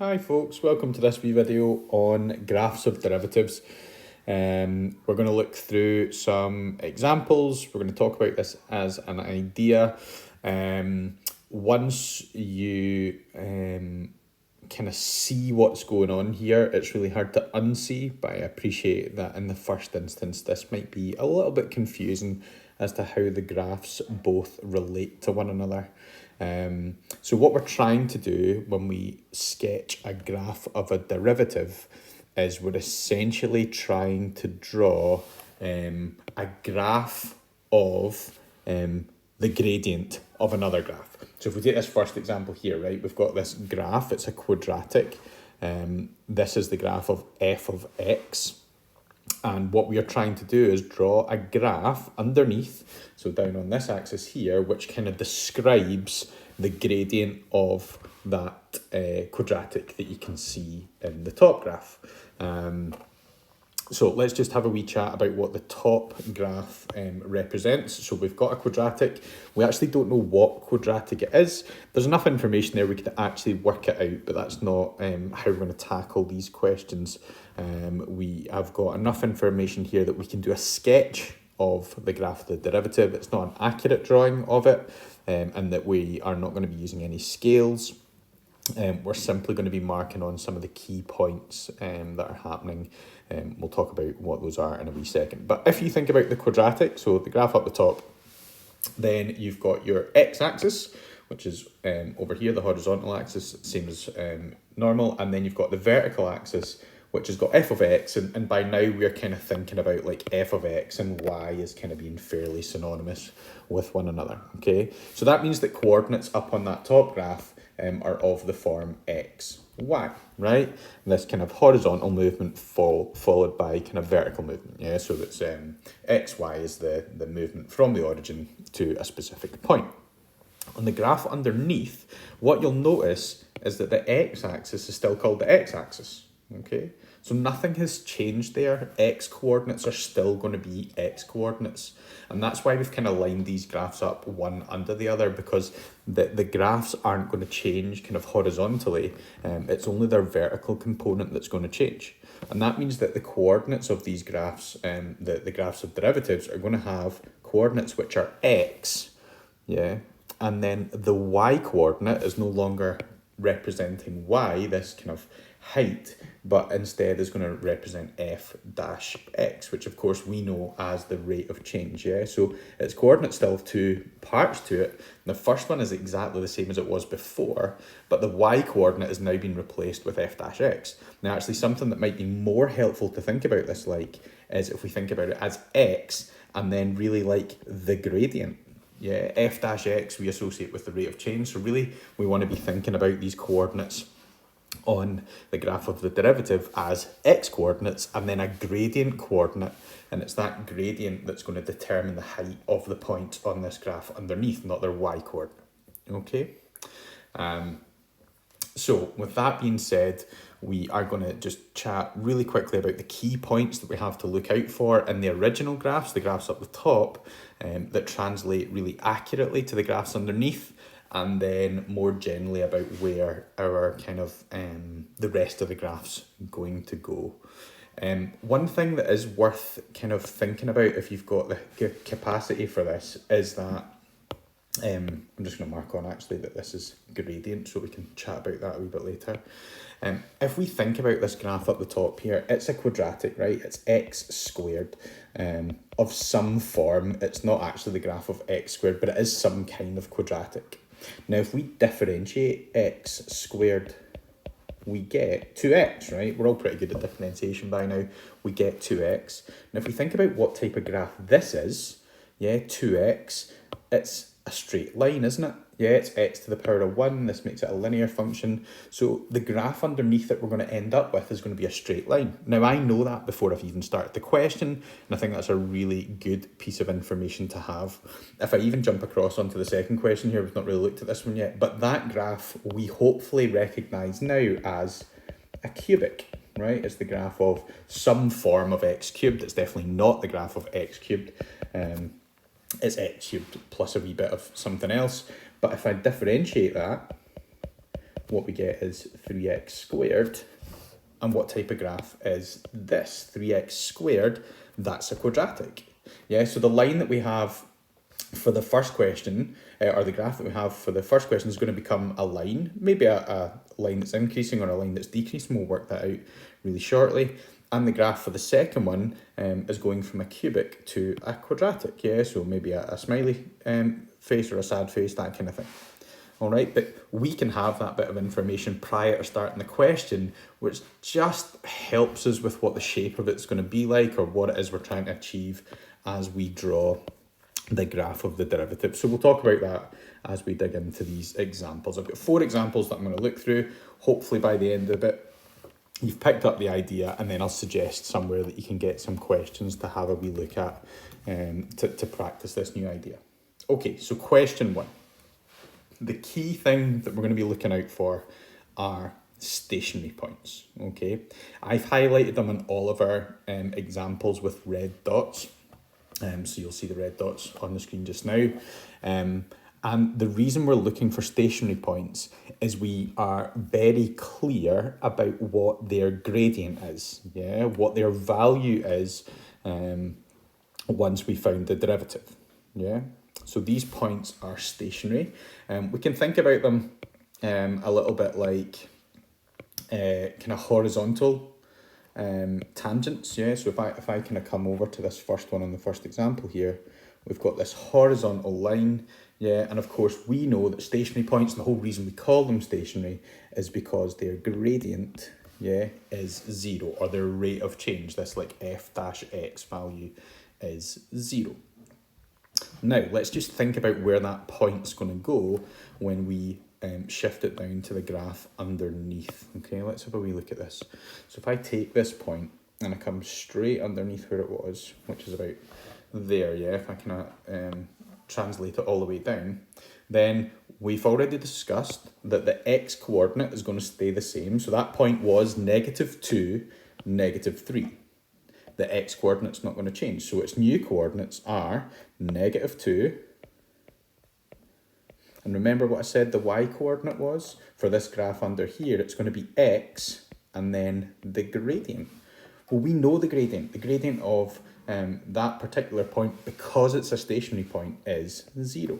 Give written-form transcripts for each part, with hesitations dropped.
Hi folks, welcome to this wee video on graphs of derivatives. We're going to look through some examples. We're going to talk about this as an idea. Once you kind of see what's going on here, it's really hard to unsee, but I appreciate that in the first instance this might be a little bit confusing as to how the graphs both relate to one another. So what we're trying to do when we sketch a graph of a derivative is we're essentially trying to draw a graph of the gradient of another graph. So if we take this first example here, right, we've got this graph, it's a quadratic. This is the graph of f of x. And what we are trying to do is draw a graph underneath, so down on this axis here, which kind of describes the gradient of that quadratic that you can see in the top graph. So let's just have a wee chat about what the top graph represents. So we've got a quadratic. We actually don't know what quadratic it is. There's enough information there we could actually work it out, but that's not how we're going to tackle these questions. We have got enough information here that we can do a sketch of the graph of the derivative. It's not an accurate drawing of it, and that we are not going to be using any scales. We're simply going to be marking on some of the key points that are happening. We'll talk about what those are in a wee second. But if you think about the quadratic, so the graph up the top, then you've got your x-axis, which is over here, the horizontal axis, same as normal. And then you've got the vertical axis, which has got f of x. And by now we're kind of thinking about like f of x and y is kind of being fairly synonymous with one another, okay? So that means that coordinates up on that top graph are of the form x, y, right? And this kind of horizontal movement followed by kind of vertical movement, yeah? So that's x, y is the movement from the origin to a specific point. On the graph underneath, what you'll notice is that the x-axis is still called the x-axis, okay? So nothing has changed there. X coordinates are still going to be x coordinates. And that's why we've kind of lined these graphs up one under the other, because the graphs aren't going to change kind of horizontally. It's only their vertical component that's going to change. And that means that the coordinates of these graphs, the graphs of derivatives, are going to have coordinates which are x, yeah? And then the y coordinate is no longer representing y, this kind of height, but instead is going to represent f dash x, which of course we know as the rate of change, yeah? So its coordinates still have two parts to it. The first one is exactly the same as it was before, but the y coordinate has now been replaced with f dash x. Now actually something that might be more helpful to think about this like is if we think about it as x and then really like the gradient. Yeah, f dash x we associate with the rate of change. So really we want to be thinking about these coordinates on the graph of the derivative as x coordinates and then a gradient coordinate, and it's that gradient that's going to determine the height of the point on this graph underneath, not their y coordinate, okay? So with that being said, we are going to just chat really quickly about the key points that we have to look out for in the original graphs, the graphs up the top, that translate really accurately to the graphs underneath, and then more generally about where our kind of the rest of the graphs going to go. One thing that is worth kind of thinking about if you've got the capacity for this is that I'm just going to mark on actually that this is gradient so we can chat about that a wee bit later. If we think about this graph up the top here, it's a quadratic, right? It's x squared of some form. It's not actually the graph of x squared, but it is some kind of quadratic. Now, if we differentiate x squared, we get 2x, right? We're all pretty good at differentiation by now. We get 2x. Now, if we think about what type of graph this is, yeah, 2x, it's a straight line, isn't it? Yeah, it's x to the power of 1. This makes it a linear function. So the graph underneath that we're going to end up with is going to be a straight line. Now, I know that before I've even started the question, and I think that's a really good piece of information to have. If I even jump across onto the second question here, we've not really looked at this one yet, but that graph we hopefully recognise now as a cubic, right? It's the graph of some form of x cubed. It's definitely not the graph of x cubed. It's x cubed plus a wee bit of something else. But if I differentiate that, what we get is 3x squared. And what type of graph is this? 3x squared, that's a quadratic. Yeah, so the line that we have for the first question, or the graph that we have for the first question is going to become a line, maybe a line that's increasing or a line that's decreasing. We'll work that out really shortly. And the graph for the second one is going from a cubic to a quadratic. Yeah, so maybe a smiley face or a sad face, that kind of thing. All right, but we can have that bit of information prior to starting the question, which just helps us with what the shape of it's going to be like or what it is we're trying to achieve as we draw the graph of the derivative. So we'll talk about that as we dig into these examples. I've got 4 examples that I'm going to look through. Hopefully by the end of it, you've picked up the idea, and then I'll suggest somewhere that you can get some questions to have a wee look at to practice this new idea. Okay, so question 1. The key thing that we're going to be looking out for are stationary points, okay? I've highlighted them in all of our examples with red dots. So you'll see the red dots on the screen just now. And the reason we're looking for stationary points is we are very clear about what their gradient is, yeah, what their value is once we found the derivative, yeah. So these points are stationary. We can think about them a little bit like kind of horizontal tangents, yeah. So if I kind of come over to this first one on the first example here, we've got this horizontal line, yeah, and of course we know that stationary points, and the whole reason we call them stationary is because their gradient, yeah, is 0, or their rate of change, this like f dash x value is 0. Now let's just think about where that point's going to go when we shift it down to the graph underneath. Okay, let's have a wee look at this. So if I take this point and I come straight underneath where it was, which is about there, yeah, if I can translate it all the way down, then we've already discussed that the x coordinate is going to stay the same. So that point was -2, -3. The x coordinate's not going to change. So its new coordinates are -2. And remember what I said the y coordinate was? For this graph under here, it's going to be x and then the gradient. Well, we know the gradient. The gradient of that particular point, because it's a stationary point, is 0.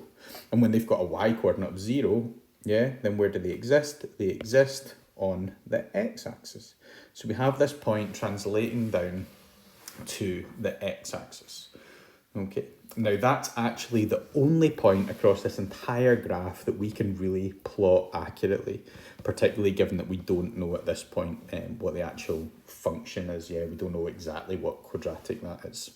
And when they've got a y coordinate of 0, yeah, then where do they exist? They exist on the x-axis. So we have this point translating down to the x-axis. Okay, now that's actually the only point across this entire graph that we can really plot accurately, particularly given that we don't know at this point what the actual function is. Yeah, we don't know exactly what quadratic that is.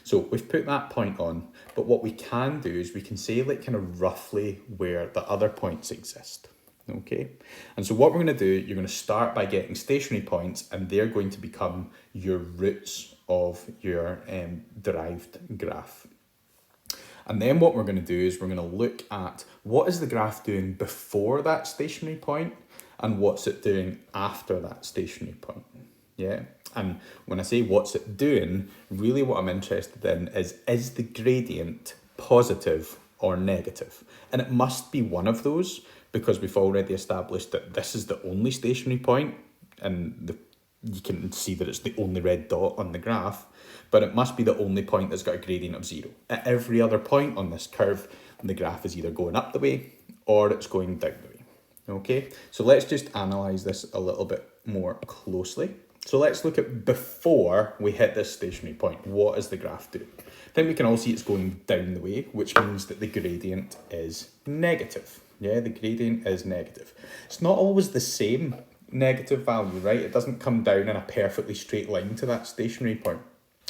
So we've put that point on, but what we can do is we can say like kind of roughly where the other points exist. Okay, and so what we're going to do, you're going to start by getting stationary points, and they're going to become your roots of your derived graph. And then what we're going to do is we're going to look at what is the graph doing before that stationary point and what's it doing after that stationary point. Yeah, and when I say what's it doing, really what I'm interested in is the gradient positive or negative? And it must be one of those, because we've already established that this is the only stationary point, and you can see that it's the only red dot on the graph, but it must be the only point that's got a gradient of 0. At every other point on this curve, the graph is either going up the way or it's going down the way. Okay, so let's just analyse this a little bit more closely. So let's look at before we hit this stationary point. What is the graph doing? Then we can all see it's going down the way, which means that the gradient is negative. Yeah, the gradient is negative. It's not always the same negative value, right? It doesn't come down in a perfectly straight line to that stationary point.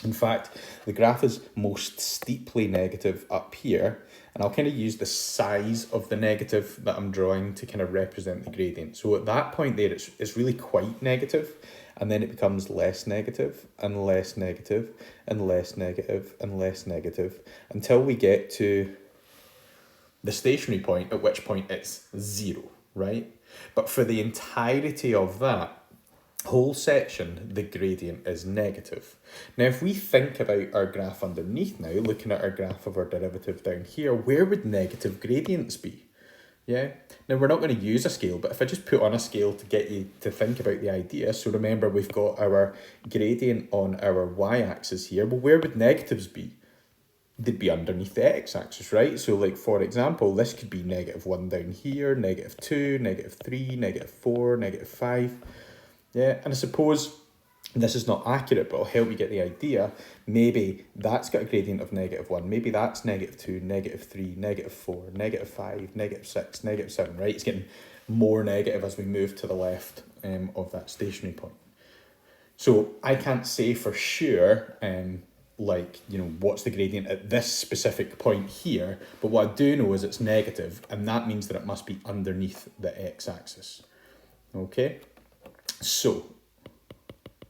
In fact, the graph is most steeply negative up here, and I'll kind of use the size of the negative that I'm drawing to kind of represent the gradient. So at that point there, it's really quite negative, and then it becomes less negative and less negative and less negative and less negative until we get to the stationary point, at which point it's 0, right? But for the entirety of that whole section, the gradient is negative. Now, if we think about our graph underneath now, looking at our graph of our derivative down here, where would negative gradients be? Yeah. Now we're not going to use a scale, but if I just put on a scale to get you to think about the idea, so remember we've got our gradient on our y-axis here. Well, where would negatives be? They'd be underneath the x-axis, right? So like, for example, this could be -1 down here, -2, -3, -4, -5. Yeah, and I suppose this is not accurate, but it'll help you get the idea. Maybe that's got a gradient of -1. Maybe that's -2, -3, -4, -5, -6, -7, right? It's getting more negative as we move to the left of that stationary point. So I can't say for sure, like, you know, what's the gradient at this specific point here, but what I do know is it's negative, and that means that it must be underneath the x-axis. Okay, so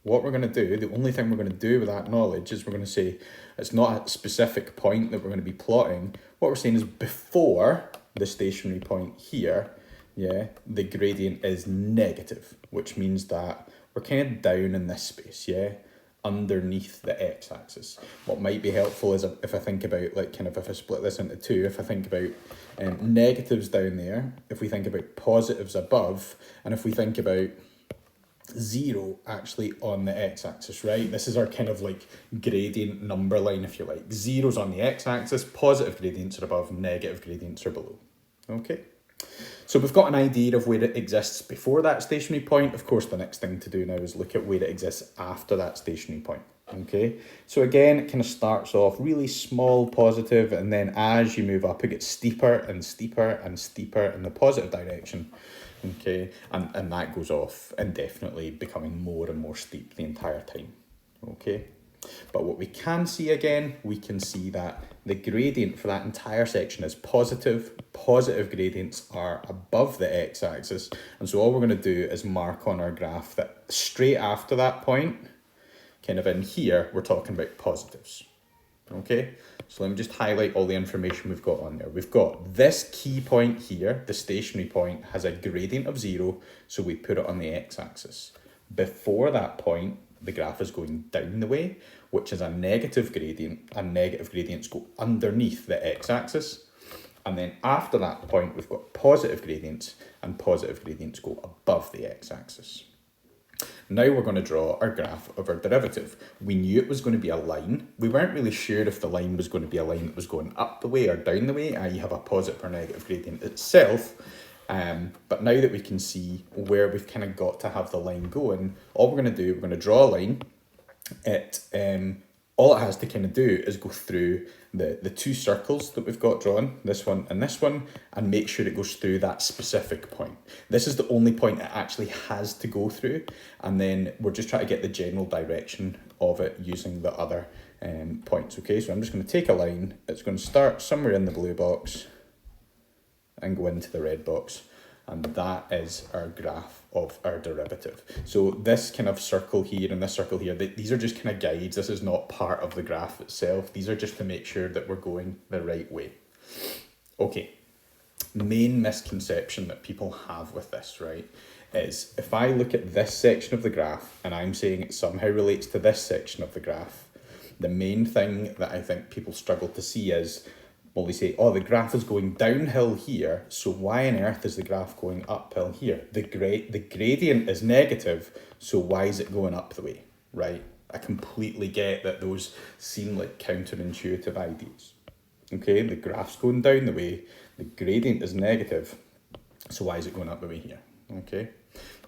what we're going to do, the only thing we're going to do with that knowledge is we're going to say it's not a specific point that we're going to be plotting. What we're saying is before the stationary point here, yeah, the gradient is negative, which means that we're kind of down in this space, yeah, underneath the x-axis. What might be helpful is if I think about, like, kind of if I split this into two, if I think about negatives down there, if we think about positives above, and if we think about 0 actually on the x-axis, right? This is our kind of like gradient number line, if you like. 0's on the x-axis, positive gradients are above, negative gradients are below. Okay, so we've got an idea of where it exists before that stationary point. Of course, the next thing to do now is look at where it exists after that stationary point. Okay, so again, it kind of starts off really small positive, and then as you move up, it gets steeper and steeper and steeper in the positive direction. Okay, and that goes off indefinitely, becoming more and more steep the entire time. Okay, but what we can see again, we can see that the gradient for that entire section is positive. Positive gradients are above the x-axis, and so all we're going to do is mark on our graph that straight after that point, kind of in here, we're talking about positives. Okay, so let me just highlight all the information we've got on there. We've got this key point here, the stationary point, has a gradient of 0, so we put it on the x-axis. Before that point, the graph is going down the way, which is a negative gradient, and negative gradients go underneath the x-axis. And then after that point, we've got positive gradients, and positive gradients go above the x-axis. Now we're going to draw our graph of our derivative. We knew it was going to be a line. We weren't really sure if the line was going to be a line that was going up the way or down the way, i.e. have a positive or negative gradient itself. But now that we can see where we've kind of got to have the line going, all we're going to do, we're going to draw a line. All it has to kind of do is go through the two circles that we've got drawn, this one, and make sure it goes through that specific point. This is the only point it actually has to go through, and then we're just trying to get the general direction of it using the other points. Okay, so I'm just going to take a line. It's going to start somewhere in the blue box and go into the red box, and that is our graph of our derivative. So this kind of circle here and this circle here, these are just kind of guides. This is not part of the graph itself. These are just to make sure that we're going the right way. Okay, main misconception that people have with this, right, is if I look at this section of the graph and I'm saying it somehow relates to this section of the graph, the main thing that I think people struggle to see is, well, they say, oh, the graph is going downhill here, so why on earth is the graph going uphill here? The gradient is negative, so why is it going up the way, right? I completely get that those seem like counterintuitive ideas. Okay, the graph's going down the way, the gradient is negative, so why is it going up the way here? Okay,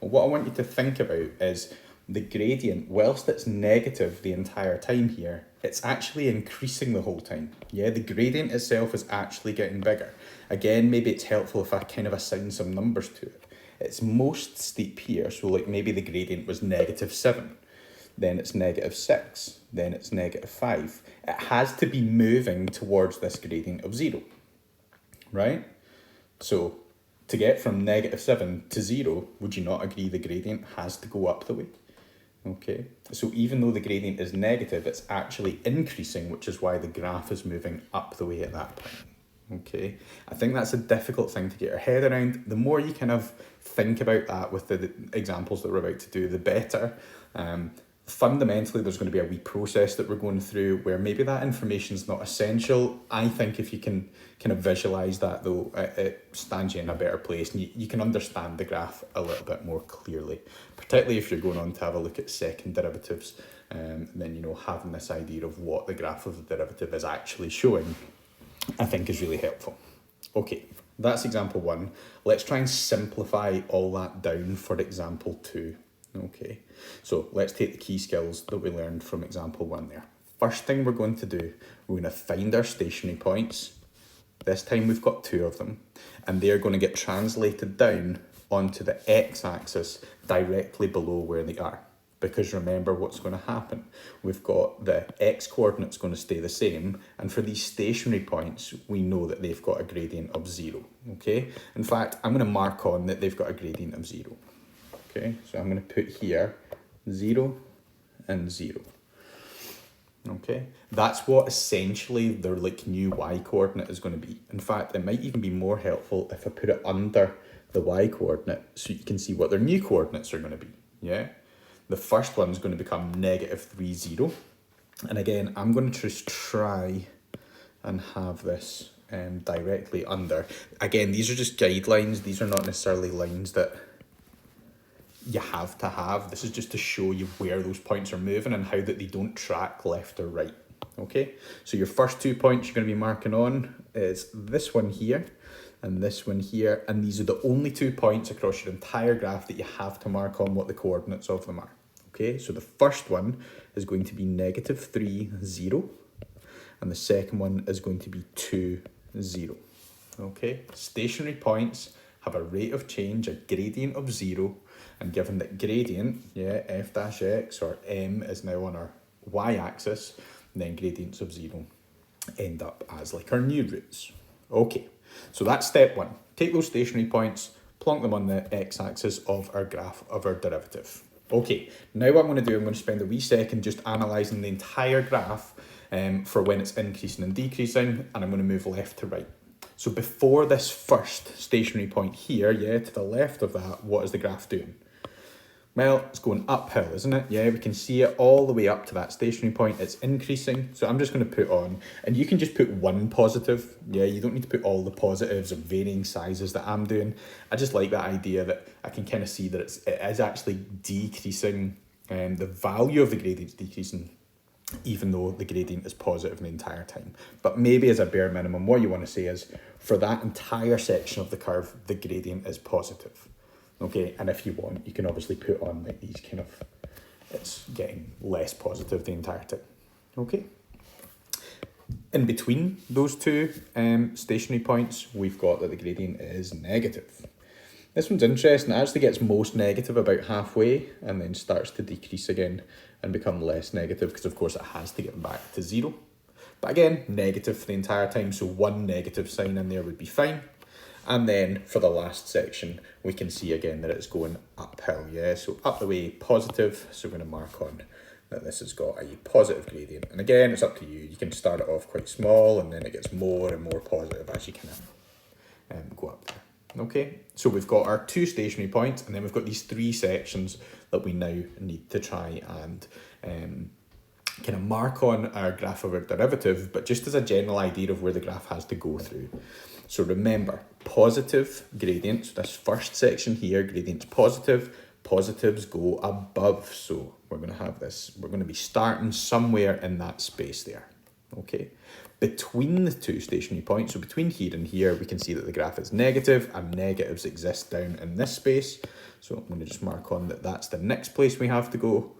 well, what I want you to think about is the gradient, whilst it's negative the entire time here, it's actually increasing the whole time. Yeah, the gradient itself is actually getting bigger. Again, maybe it's helpful if I kind of assign some numbers to it. It's most steep here, so like maybe the gradient was -7, then it's -6, then it's -5. It has to be moving towards this gradient of 0, right? So to get from -7 to 0, would you not agree the gradient has to go up the way? Okay, so even though the gradient is negative, it's actually increasing, which is why the graph is moving up the way at that point. Okay, I think that's a difficult thing to get your head around. The more you kind of think about that with the examples that we're about to do, the better. Fundamentally, there's going to be a wee process that we're going through where maybe that information is not essential. I think if you can kind of visualize that though, it stands you in a better place, and you can understand the graph a little bit more clearly, particularly if you're going on to have a look at second derivatives. Then, you know, having this idea of what the graph of the derivative is actually showing, I think is really helpful. Okay, that's example 1. Let's try and simplify all that down for example 2. Okay, so let's take the key skills that we learned from example 1 there. First thing we're going to do, we're going to find our stationary points. This time we've got 2 of them, and they're going to get translated down onto the x-axis directly below where they are. Because remember what's going to happen. We've got the x-coordinates going to stay the same, and for these stationary points, we know that they've got a gradient of 0, okay? In fact, I'm going to mark on that they've got a gradient of 0. Okay, so I'm going to put here 0 and 0. Okay, that's what essentially their like new y-coordinate is going to be. In fact, it might even be more helpful if I put it under the y-coordinate so you can see what their new coordinates are going to be. Yeah, the first one is going to become -3, 0. And again, I'm going to just try and have this directly under. Again, these are just guidelines. These are not necessarily lines that you have to have. This is just to show you where those points are moving and how that they don't track left or right. Okay, so your first 2 points you're going to be marking on is this one here and this one here, and these are the only 2 points across your entire graph that you have to mark on what the coordinates of them are. Okay, so the first one is going to be -3, 0, and the second one is going to be 2, 0. Okay, stationary points have a rate of change, a gradient of 0, and given that gradient, yeah, f dash x or m is now on our y-axis, then gradients of 0 end up as like our new roots. Okay, so that's step 1. Take those stationary points, plonk them on the x-axis of our graph of our derivative. Okay, now what I'm going to do, I'm going to spend a wee second just analysing the entire graph for when it's increasing and decreasing, and I'm going to move left to right. So before this first stationary point here, yeah, to the left of that, what is the graph doing? Well, it's going uphill, isn't it? Yeah, we can see it all the way up to that stationary point. It's increasing. So I'm just going to put on, and you can just put one positive. Yeah, you don't need to put all the positives of varying sizes that I'm doing. I just like that idea that I can kind of see that it is actually decreasing, and the value of the gradient is decreasing, even though the gradient is positive the entire time. But maybe as a bare minimum, what you want to say is, for that entire section of the curve, the gradient is positive. Okay, and if you want, you can obviously put on like these kind of, it's getting less positive the entire time. Okay. In between those 2 stationary points, we've got that the gradient is negative. This one's interesting. It actually gets most negative about halfway and then starts to decrease again and become less negative because, of course, it has to get back to 0. But again, negative for the entire time, so 1 negative sign in there would be fine. And then for the last section, we can see again that it's going uphill, yeah? So up the way, positive, so we're going to mark on that this has got a positive gradient. And again, it's up to you. You can start it off quite small and then it gets more and more positive as you kind of go up there. Okay, so we've got our 2 stationary points, and then we've got these 3 sections that we now need to try and kind of mark on our graph of our derivative, but just as a general idea of where the graph has to go through. So remember, positive gradients, this first section here, gradient's positive, positives go above. So we're going to have this, we're going to be starting somewhere in that space there. Okay, between the 2 stationary points, so between here and here, we can see that the graph is negative and negatives exist down in this space. So I'm going to just mark on that that's the next place we have to go.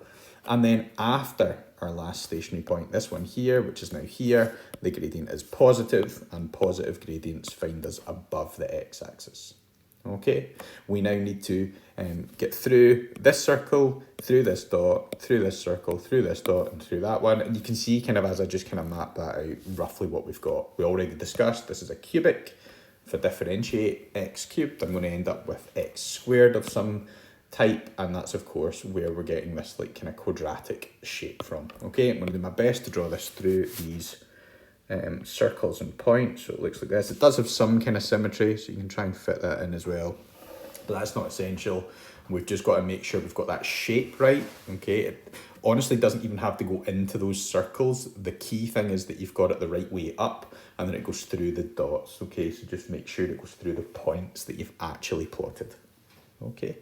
And then after our last stationary point, this one here, which is now here, the gradient is positive, and positive gradients find us above the x-axis. Okay, we now need to get through this circle, through this dot, through this circle, through this dot, and through that one. And you can see kind of as I just kind of map that out, roughly what we've got. We already discussed this is a cubic. If I differentiate x cubed, I'm going to end up with x squared of some type, and that's of course where we're getting this like kind of quadratic shape from. Okay, I'm going to do my best to draw this through these circles and points, so it looks like this. It does have some kind of symmetry, so you can try and fit that in as well, but that's not essential. We've just got to make sure we've got that shape right, okay? It honestly doesn't even have to go into those circles. The key thing is that you've got it the right way up, and then it goes through the dots, okay? So just make sure it goes through the points that you've actually plotted, okay?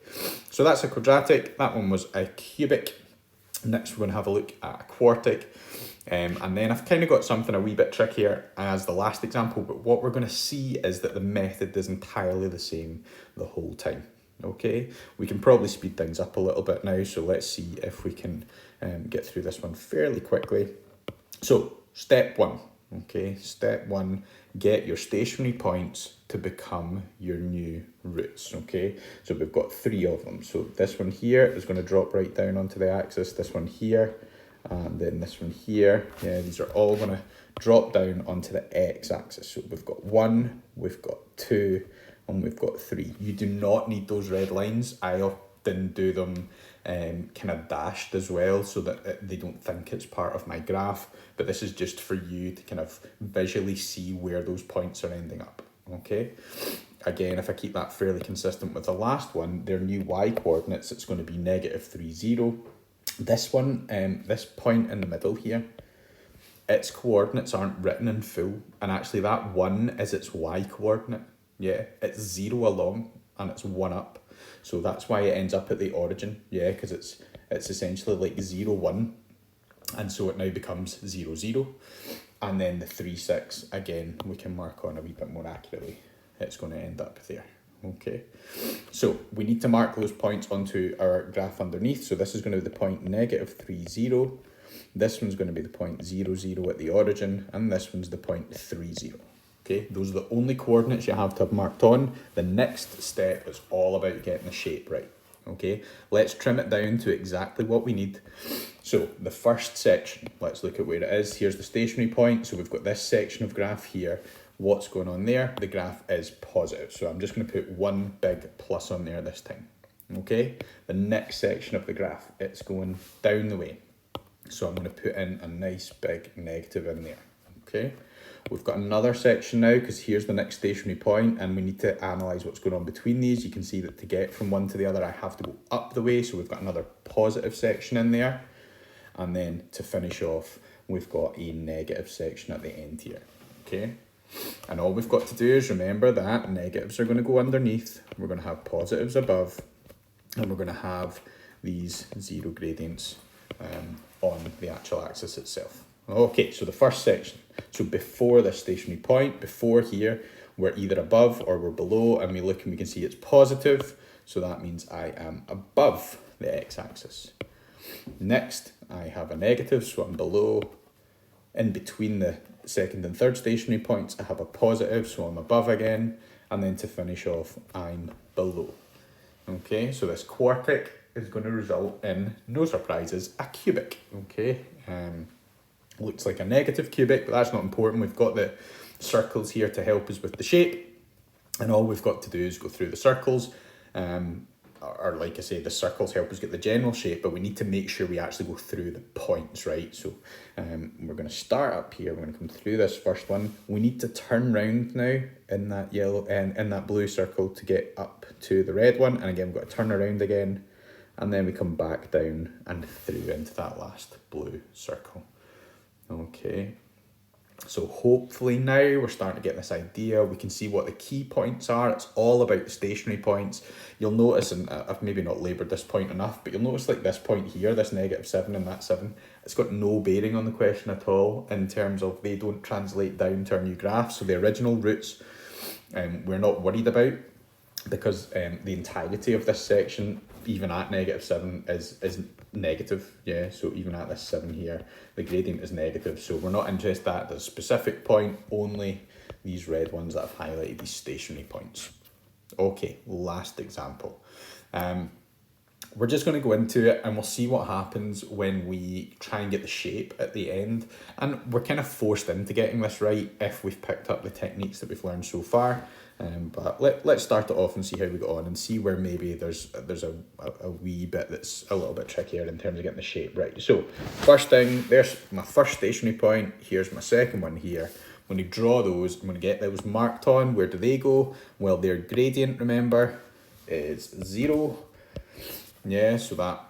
So that's a quadratic, that one was a cubic. Next we're going to have a look at a quartic. And then I've kind of got something a wee bit trickier as the last example, but what we're going to see is that the method is entirely the same the whole time. Okay, we can probably speed things up a little bit now, so let's see if we can get through this one fairly quickly. So step one, okay, step one, get your stationary points to become your new roots, okay? So we've got 3 of them. So this one here is going to drop right down onto the axis, this one here, and then this one here. Yeah, these are all going to drop down onto the x-axis. So we've got 1, we've got 2, and we've got 3. You do not need those red lines. I often do them kind of dashed as well so that they don't think it's part of my graph, but this is just for you to kind of visually see where those points are ending up, okay? Again, if I keep that fairly consistent with the last one, their new y coordinates, it's going to be -3, 0. This one, this point in the middle here, its coordinates aren't written in full, and actually that 1 is its y coordinate. Yeah, it's 0 along and it's 1 up. So that's why it ends up at the origin, yeah, because it's essentially like 0, 1, and so it now becomes 0, 0. And then the 3, 6, again, we can mark on a wee bit more accurately. It's going to end up there, okay? So we need to mark those points onto our graph underneath. So this is going to be the point -3, 0. This one's going to be the point 0, 0 at the origin, and this one's the point 3, 0. Okay, those are the only coordinates you have to have marked on. The next step is all about getting the shape right. Okay, let's trim it down to exactly what we need. So the first section, let's look at where it is. Here's the stationary point. So we've got this section of graph here. What's going on there? The graph is positive. So I'm just going to put one big plus on there this time. Okay, the next section of the graph, it's going down the way. So I'm going to put in a nice big negative in there. Okay. We've got another section now because here's the next stationary point and we need to analyse what's going on between these. You can see that to get from one to the other I have to go up the way, so we've got another positive section in there. And then to finish off we've got a negative section at the end here, okay? And all we've got to do is remember that negatives are going to go underneath, we're going to have positives above, and we're going to have these 0 gradients on the actual axis itself. Okay, so the first section. So before this stationary point, before here, we're either above or we're below, and we look and we can see it's positive. So that means I am above the x-axis. Next, I have a negative, so I'm below. In between the second and third stationary points, I have a positive, so I'm above again. And then to finish off, I'm below. Okay, so this quartic is going to result in, no surprises, a cubic. Okay, looks like a negative cubic, but that's not important. We've got the circles here to help us with the shape, and all we've got to do is go through the circles, or like I say, the circles help us get the general shape, but we need to make sure we actually go through the points, right? So we're going to start up here, we're going to come through this first one. We need to turn round now in that yellow and in that blue circle to get up to the red one, and again we've got to turn around again, and then we come back down and through into that last blue circle. Okay, so hopefully now we're starting to get this idea. We can see what the key points are. It's all about the stationary points. You'll notice, and I've maybe not laboured this point enough, but you'll notice like this point here, this -7 and that 7, it's got no bearing on the question at all in terms of they don't translate down to our new graph. So the original roots we're not worried about, because the entirety of this section, even at -7, is negative. Yeah, so even at this 7 here, the gradient is negative, so we're not interested at the specific point, only these red ones that I've highlighted, these stationary points. Okay, last example. We're just going to go into it and we'll see what happens when we try and get the shape at the end, and we're kind of forced into getting this right if we've picked up the techniques that we've learned so far. But let's start it off and see how we go on, and see where maybe there's a wee bit that's a little bit trickier in terms of getting the shape right. So first thing, there's my first stationary point, here's my second one here. I'm going to draw those, I'm going to get those marked on. Where do they go? Well, their gradient, remember, is 0. Yeah, so that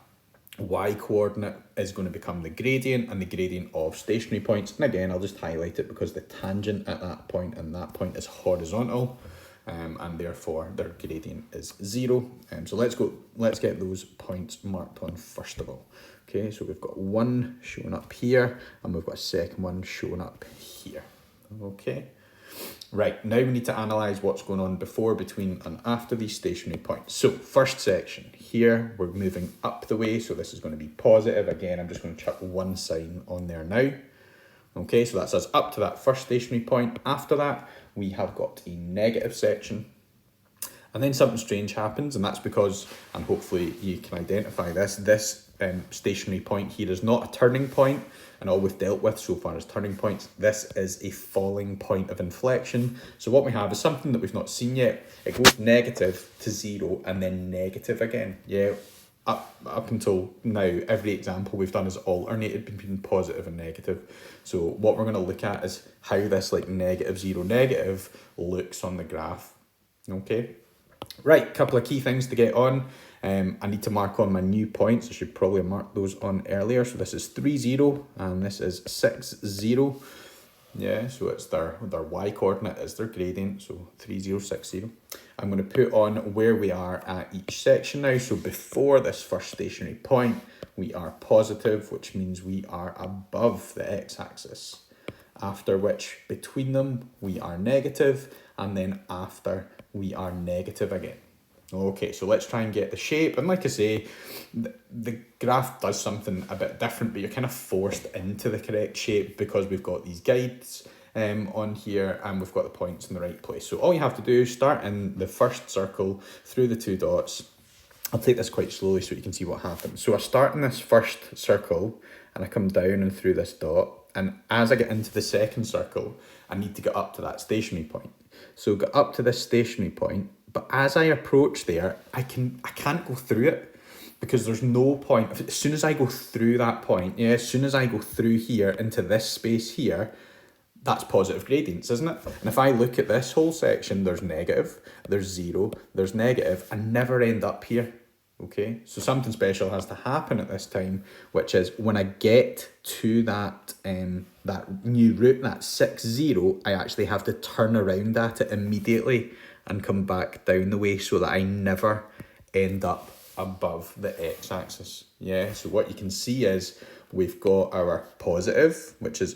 y coordinate is going to become the gradient and the gradient of stationary points. And again, I'll just highlight it because the tangent at that point and that point is horizontal, and therefore their gradient is 0. So let's get those points marked on first of all. Okay, so we've got one showing up here and we've got a second one showing up here. Okay. Right, now we need to analyse what's going on before, between and after these stationary points. So first section, here we're moving up the way, so this is going to be positive. Again, I'm just going to chuck one sign on there now. Okay, so that's us up to that first stationary point. After that, we have got a negative section. And then something strange happens, and that's because, and hopefully you can identify this stationary point here is not a turning point, and all we've dealt with so far is turning points. This is a falling point of inflection. So what we have is something that we've not seen yet. It goes negative to 0 and then negative again. Yeah, up until now, every example we've done is alternated between positive and negative. So what we're going to look at is how this like negative 0 negative looks on the graph. Okay. Right, couple of key things to get on. I need to mark on my new points. I should probably mark those on earlier. So this is 3, 0, and this is 6, 0. Yeah, so it's their y coordinate is their gradient. So 3, 0, 6, 0. I'm going to put on where we are at each section now. So before this first stationary point, we are positive, which means we are above the x-axis. After which, between them, we are negative, and then after, we are negative again. Okay, so let's try and get the shape. And like I say, the graph does something a bit different, but you're kind of forced into the correct shape because we've got these guides on here and we've got the points in the right place. So all you have to do is start in the first circle through the 2 dots. I'll take this quite slowly so you can see what happens. So I start in this first circle and I come down and through this dot. And as I get into the second circle, I need to get up to that stationary point. So get up to this stationary point, but as I approach there, I can't go through it because there's no point. As soon as I go through that point, yeah, as soon as I go through here into this space here, that's positive gradients, isn't it? And if I look at this whole section, there's negative, there's 0, there's negative, I never end up here. Okay, so something special has to happen at this time, which is when I get to that that new root, that 6, 0, I actually have to turn around at it immediately and come back down the way so that I never end up above the x-axis. Yeah, so what you can see is we've got our positive, which is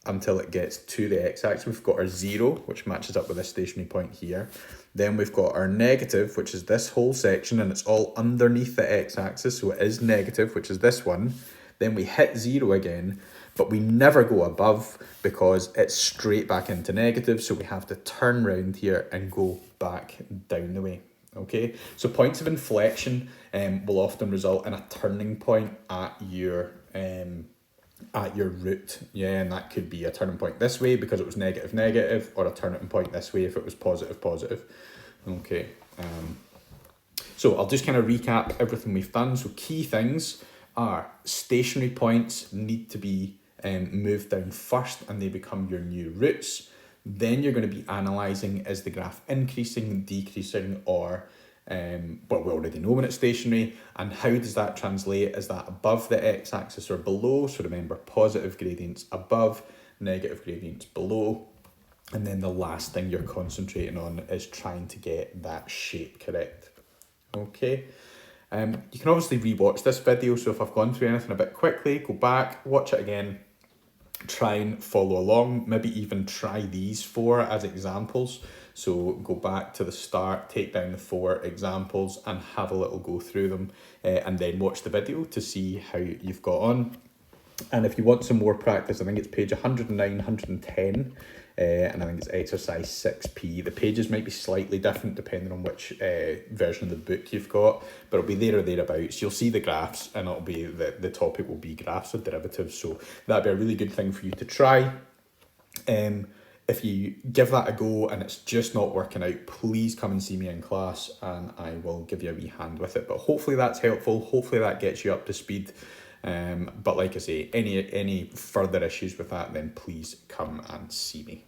until it gets to the x-axis. We've got our 0, which matches up with this stationary point here. Then we've got our negative, which is this whole section, and it's all underneath the x-axis, so it is negative, which is this one. Then we hit 0 again, but we never go above because it's straight back into negative, so we have to turn round here and go back down the way. Okay, so points of inflection will often result in a turning point at your root. Yeah, and that could be a turning point this way because it was negative negative, or a turning point this way if it was positive positive. Okay, so I'll just kind of recap everything we've done. So key things are stationary points need to be moved down first and they become your new roots. Then you're going to be analysing, is the graph increasing, decreasing, or well, we already know when it's stationary, and how does that translate? Is that above the x-axis or below? So remember, positive gradients above, negative gradients below. And then the last thing you're concentrating on is trying to get that shape correct. Okay. You can obviously rewatch this video, so if I've gone through anything a bit quickly, go back, watch it again, try and follow along, maybe even try these 4 as examples. So go back to the start, take down the 4 examples and have a little go through them, and then watch the video to see how you've got on. And if you want some more practice, I think it's page 109, 110, and I think it's exercise 6p. The pages might be slightly different depending on which version of the book you've got, but it'll be there or thereabouts. You'll see the graphs and it'll be the topic will be graphs of derivatives. So that'd be a really good thing for you to try. If you give that a go and it's just not working out, please come and see me in class and I will give you a wee hand with it. But hopefully that's helpful. Hopefully that gets you up to speed. But like I say, any further issues with that, then please come and see me.